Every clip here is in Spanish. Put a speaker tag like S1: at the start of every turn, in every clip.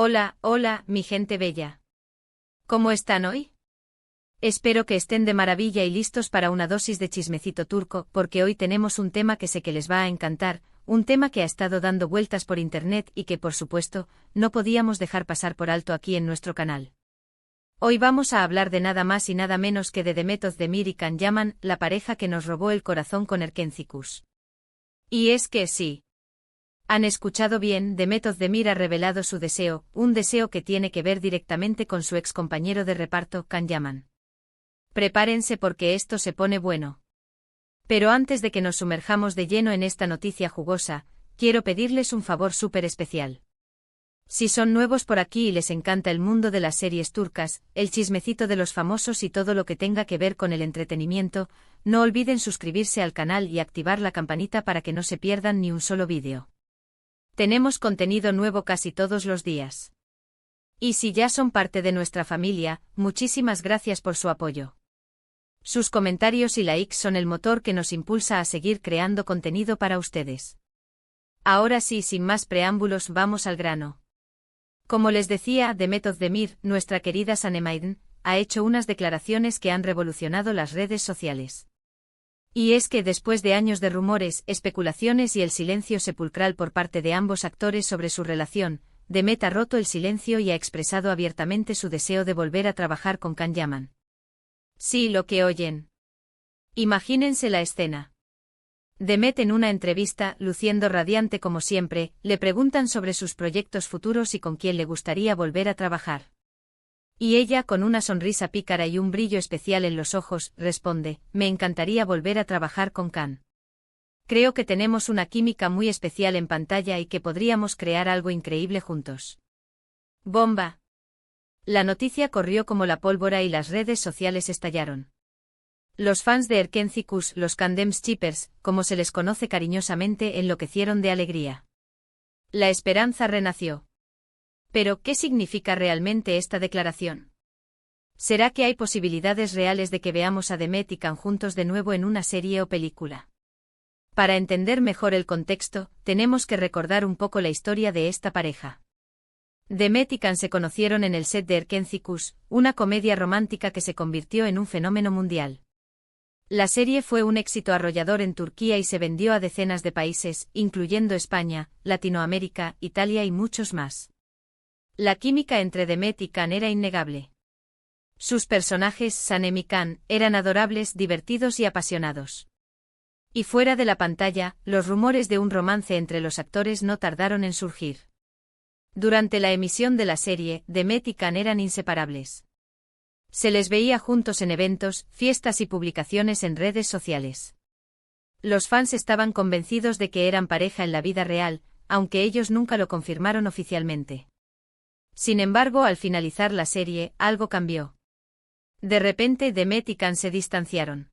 S1: Hola, hola, mi gente bella. ¿Cómo están hoy? Espero que estén de maravilla y listos para una dosis de chismecito turco, porque hoy tenemos un tema que sé que les va a encantar, un tema que ha estado dando vueltas por internet y que, por supuesto, no podíamos dejar pasar por alto aquí en nuestro canal. Hoy vamos a hablar de nada más y nada menos que de Demet Özdemir y Can Yaman, la pareja que nos robó el corazón con Erkenci. Y es que sí. Han escuchado bien, Demet Özdemir ha revelado su deseo, un deseo que tiene que ver directamente con su ex compañero de reparto, Can Yaman. Prepárense porque esto se pone bueno. Pero antes de que nos sumerjamos de lleno en esta noticia jugosa, quiero pedirles un favor súper especial. Si son nuevos por aquí y les encanta el mundo de las series turcas, el chismecito de los famosos y todo lo que tenga que ver con el entretenimiento, no olviden suscribirse al canal y activar la campanita para que no se pierdan ni un solo vídeo. Tenemos contenido nuevo casi todos los días. Y si ya son parte de nuestra familia, muchísimas gracias por su apoyo. Sus comentarios y likes son el motor que nos impulsa a seguir creando contenido para ustedes. Ahora sí, sin más preámbulos, vamos al grano. Como les decía, Demet Özdemir, nuestra querida Sahnemaiden, ha hecho unas declaraciones que han revolucionado las redes sociales. Y es que después de años de rumores, especulaciones y el silencio sepulcral por parte de ambos actores sobre su relación, Demet ha roto el silencio y ha expresado abiertamente su deseo de volver a trabajar con Can Yaman. Sí, lo que oyen. Imagínense la escena. Demet en una entrevista, luciendo radiante como siempre, le preguntan sobre sus proyectos futuros y con quién le gustaría volver a trabajar. Y ella, con una sonrisa pícara y un brillo especial en los ojos, responde: me encantaría volver a trabajar con Can. Creo que tenemos una química muy especial en pantalla y que podríamos crear algo increíble juntos. ¡Bomba! La noticia corrió como la pólvora y las redes sociales estallaron. Los fans de Erkenci, los Kandemschippers, como se les conoce cariñosamente, enloquecieron de alegría. La esperanza renació. Pero, ¿qué significa realmente esta declaración? ¿Será que hay posibilidades reales de que veamos a Demet y Can juntos de nuevo en una serie o película? Para entender mejor el contexto, tenemos que recordar un poco la historia de esta pareja. Demet y Can se conocieron en el set de Erkenci, una comedia romántica que se convirtió en un fenómeno mundial. La serie fue un éxito arrollador en Turquía y se vendió a decenas de países, incluyendo España, Latinoamérica, Italia y muchos más. La química entre Demet y Can era innegable. Sus personajes, Sanem y Can, eran adorables, divertidos y apasionados. Y fuera de la pantalla, los rumores de un romance entre los actores no tardaron en surgir. Durante la emisión de la serie, Demet y Can eran inseparables. Se les veía juntos en eventos, fiestas y publicaciones en redes sociales. Los fans estaban convencidos de que eran pareja en la vida real, aunque ellos nunca lo confirmaron oficialmente. Sin embargo, al finalizar la serie, algo cambió. De repente, Demet y Can se distanciaron.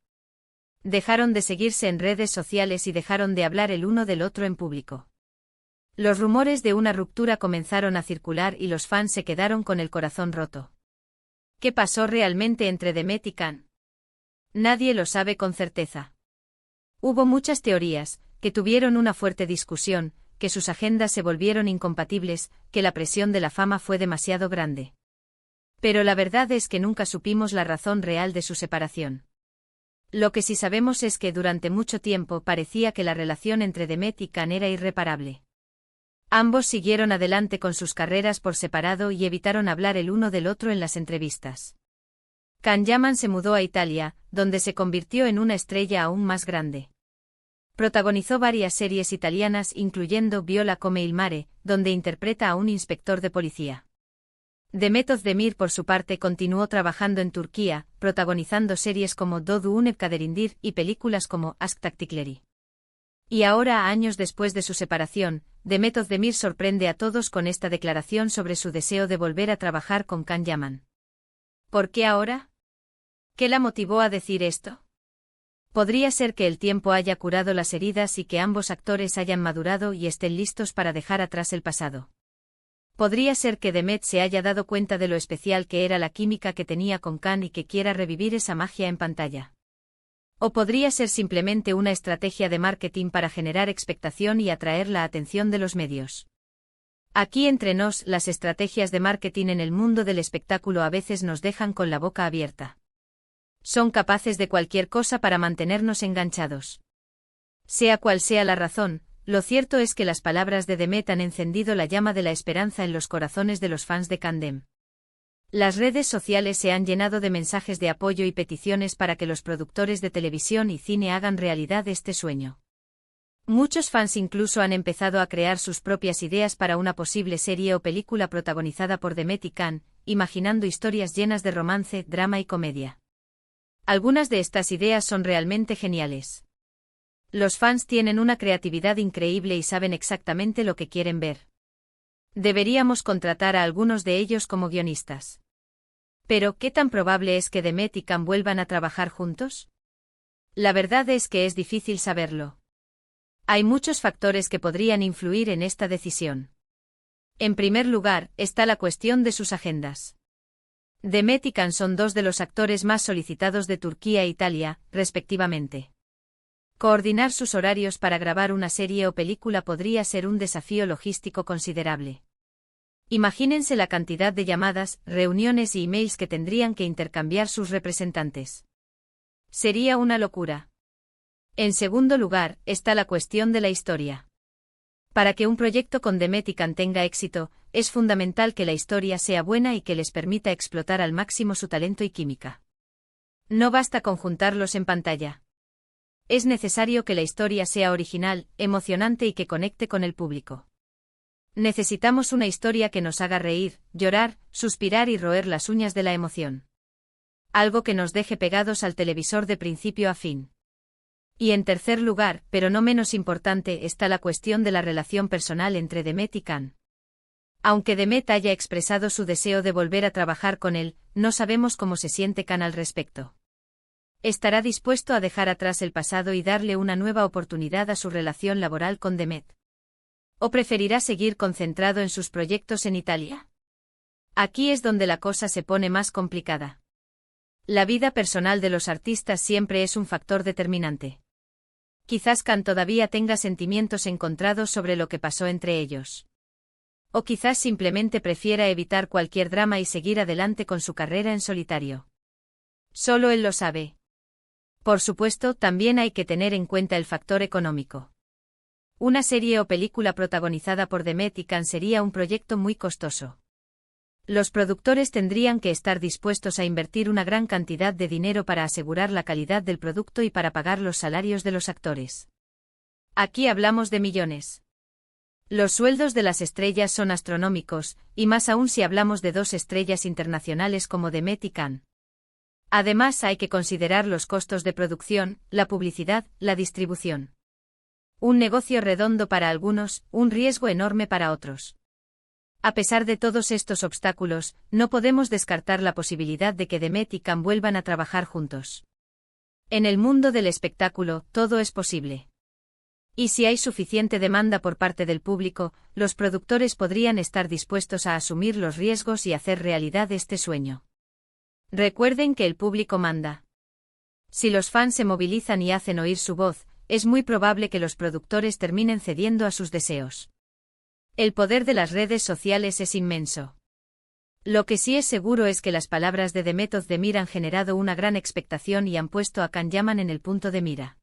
S1: Dejaron de seguirse en redes sociales y dejaron de hablar el uno del otro en público. Los rumores de una ruptura comenzaron a circular y los fans se quedaron con el corazón roto. ¿Qué pasó realmente entre Demet y Can? Nadie lo sabe con certeza. Hubo muchas teorías, que tuvieron una fuerte discusión, que sus agendas se volvieron incompatibles, que la presión de la fama fue demasiado grande. Pero la verdad es que nunca supimos la razón real de su separación. Lo que sí sabemos es que durante mucho tiempo parecía que la relación entre Demet y Can era irreparable. Ambos siguieron adelante con sus carreras por separado y evitaron hablar el uno del otro en las entrevistas. Can Yaman se mudó a Italia, donde se convirtió en una estrella aún más grande. Protagonizó varias series italianas incluyendo Viola come il mare, donde interpreta a un inspector de policía. Demet Özdemir por su parte continuó trabajando en Turquía, protagonizando series como Doğduğun Ev Kaderindir y películas como Aşk Taktikleri. Y ahora, años después de su separación, Demet Özdemir sorprende a todos con esta declaración sobre su deseo de volver a trabajar con Can Yaman. ¿Por qué ahora? ¿Qué la motivó a decir esto? Podría ser que el tiempo haya curado las heridas y que ambos actores hayan madurado y estén listos para dejar atrás el pasado. Podría ser que Demet se haya dado cuenta de lo especial que era la química que tenía con Can y que quiera revivir esa magia en pantalla. O podría ser simplemente una estrategia de marketing para generar expectación y atraer la atención de los medios. Aquí entre nos, las estrategias de marketing en el mundo del espectáculo a veces nos dejan con la boca abierta. Son capaces de cualquier cosa para mantenernos enganchados. Sea cual sea la razón, lo cierto es que las palabras de Demet han encendido la llama de la esperanza en los corazones de los fans de Candem. Las redes sociales se han llenado de mensajes de apoyo y peticiones para que los productores de televisión y cine hagan realidad este sueño. Muchos fans incluso han empezado a crear sus propias ideas para una posible serie o película protagonizada por Demet y Can, imaginando historias llenas de romance, drama y comedia. Algunas de estas ideas son realmente geniales. Los fans tienen una creatividad increíble y saben exactamente lo que quieren ver. Deberíamos contratar a algunos de ellos como guionistas. Pero, ¿qué tan probable es que Demet y Can vuelvan a trabajar juntos? La verdad es que es difícil saberlo. Hay muchos factores que podrían influir en esta decisión. En primer lugar, está la cuestión de sus agendas. Demet y Can son dos de los actores más solicitados de Turquía e Italia, respectivamente. Coordinar sus horarios para grabar una serie o película podría ser un desafío logístico considerable. Imagínense la cantidad de llamadas, reuniones y emails que tendrían que intercambiar sus representantes. Sería una locura. En segundo lugar, está la cuestión de la historia. Para que un proyecto con Demet y Can tenga éxito, es fundamental que la historia sea buena y que les permita explotar al máximo su talento y química. No basta con juntarlos en pantalla. Es necesario que la historia sea original, emocionante y que conecte con el público. Necesitamos una historia que nos haga reír, llorar, suspirar y roer las uñas de la emoción. Algo que nos deje pegados al televisor de principio a fin. Y en tercer lugar, pero no menos importante, está la cuestión de la relación personal entre Demet y Can. Aunque Demet haya expresado su deseo de volver a trabajar con él, no sabemos cómo se siente Can al respecto. ¿Estará dispuesto a dejar atrás el pasado y darle una nueva oportunidad a su relación laboral con Demet? ¿O preferirá seguir concentrado en sus proyectos en Italia? Aquí es donde la cosa se pone más complicada. La vida personal de los artistas siempre es un factor determinante. Quizás Can todavía tenga sentimientos encontrados sobre lo que pasó entre ellos. O quizás simplemente prefiera evitar cualquier drama y seguir adelante con su carrera en solitario. Solo él lo sabe. Por supuesto, también hay que tener en cuenta el factor económico. Una serie o película protagonizada por Demet y Can sería un proyecto muy costoso. Los productores tendrían que estar dispuestos a invertir una gran cantidad de dinero para asegurar la calidad del producto y para pagar los salarios de los actores. Aquí hablamos de millones. Los sueldos de las estrellas son astronómicos, y más aún si hablamos de dos estrellas internacionales como Demet y Can. Además hay que considerar los costos de producción, la publicidad, la distribución. Un negocio redondo para algunos, un riesgo enorme para otros. A pesar de todos estos obstáculos, no podemos descartar la posibilidad de que Demet y Can vuelvan a trabajar juntos. En el mundo del espectáculo, todo es posible. Y si hay suficiente demanda por parte del público, los productores podrían estar dispuestos a asumir los riesgos y hacer realidad este sueño. Recuerden que el público manda. Si los fans se movilizan y hacen oír su voz, es muy probable que los productores terminen cediendo a sus deseos. El poder de las redes sociales es inmenso. Lo que sí es seguro es que las palabras de Demet Özdemir han generado una gran expectación y han puesto a Can Yaman en el punto de mira.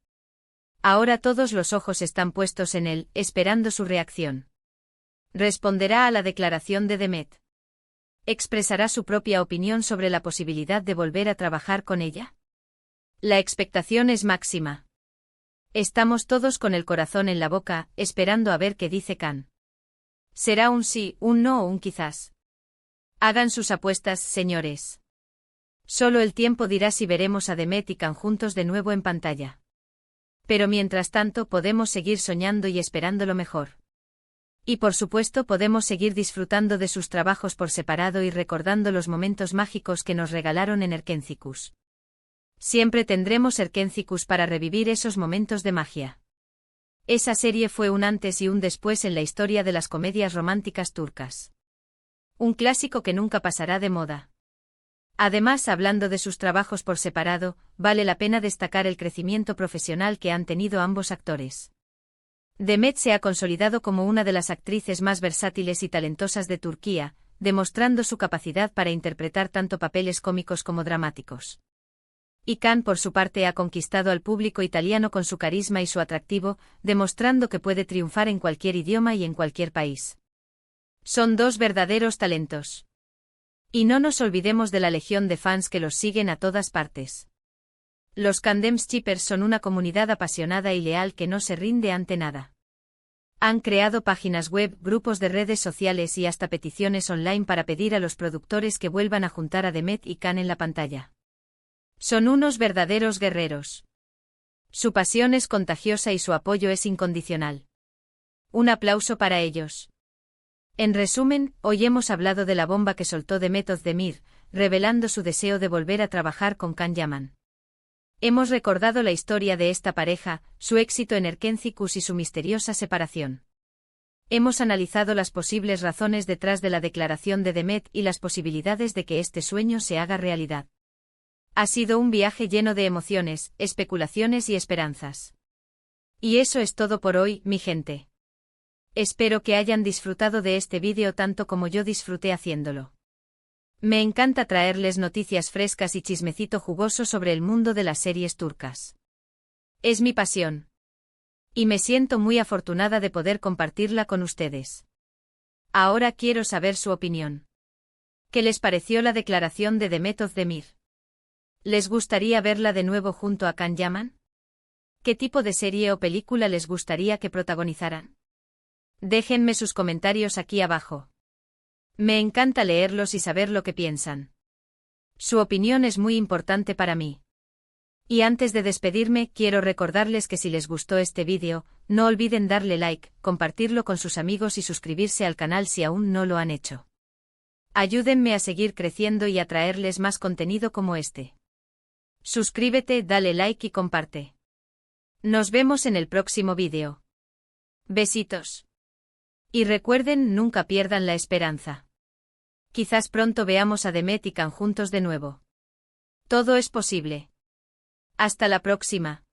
S1: Ahora todos los ojos están puestos en él, esperando su reacción. ¿Responderá a la declaración de Demet? ¿Expresará su propia opinión sobre la posibilidad de volver a trabajar con ella? La expectación es máxima. Estamos todos con el corazón en la boca, esperando a ver qué dice Can. ¿Será un sí, un no o un quizás? Hagan sus apuestas, señores. Solo el tiempo dirá si veremos a Demet y Can juntos de nuevo en pantalla. Pero mientras tanto podemos seguir soñando y esperando lo mejor. Y por supuesto podemos seguir disfrutando de sus trabajos por separado y recordando los momentos mágicos que nos regalaron en Erkencicus. Siempre tendremos Erkencicus para revivir esos momentos de magia. Esa serie fue un antes y un después en la historia de las comedias románticas turcas. Un clásico que nunca pasará de moda. Además, hablando de sus trabajos por separado, vale la pena destacar el crecimiento profesional que han tenido ambos actores. Demet se ha consolidado como una de las actrices más versátiles y talentosas de Turquía, demostrando su capacidad para interpretar tanto papeles cómicos como dramáticos. Y Can, por su parte, ha conquistado al público italiano con su carisma y su atractivo, demostrando que puede triunfar en cualquier idioma y en cualquier país. Son dos verdaderos talentos. Y no nos olvidemos de la legión de fans que los siguen a todas partes. Los Kandemschipers son una comunidad apasionada y leal que no se rinde ante nada. Han creado páginas web, grupos de redes sociales y hasta peticiones online para pedir a los productores que vuelvan a juntar a Demet y Can en la pantalla. Son unos verdaderos guerreros. Su pasión es contagiosa y su apoyo es incondicional. Un aplauso para ellos. En resumen, hoy hemos hablado de la bomba que soltó Demet Özdemir, revelando su deseo de volver a trabajar con Can Yaman. Hemos recordado la historia de esta pareja, su éxito en Erkencicus y su misteriosa separación. Hemos analizado las posibles razones detrás de la declaración de Demet y las posibilidades de que este sueño se haga realidad. Ha sido un viaje lleno de emociones, especulaciones y esperanzas. Y eso es todo por hoy, mi gente. Espero que hayan disfrutado de este vídeo tanto como yo disfruté haciéndolo. Me encanta traerles noticias frescas y chismecito jugoso sobre el mundo de las series turcas. Es mi pasión. Y me siento muy afortunada de poder compartirla con ustedes. Ahora quiero saber su opinión. ¿Qué les pareció la declaración de Demet Özdemir? ¿Les gustaría verla de nuevo junto a Can Yaman? ¿Qué tipo de serie o película les gustaría que protagonizaran? Déjenme sus comentarios aquí abajo. Me encanta leerlos y saber lo que piensan. Su opinión es muy importante para mí. Y antes de despedirme, quiero recordarles que si les gustó este vídeo, no olviden darle like, compartirlo con sus amigos y suscribirse al canal si aún no lo han hecho. Ayúdenme a seguir creciendo y a traerles más contenido como este. Suscríbete, dale like y comparte. Nos vemos en el próximo vídeo. Besitos. Y recuerden, nunca pierdan la esperanza. Quizás pronto veamos a Demet y Can juntos de nuevo. Todo es posible. Hasta la próxima.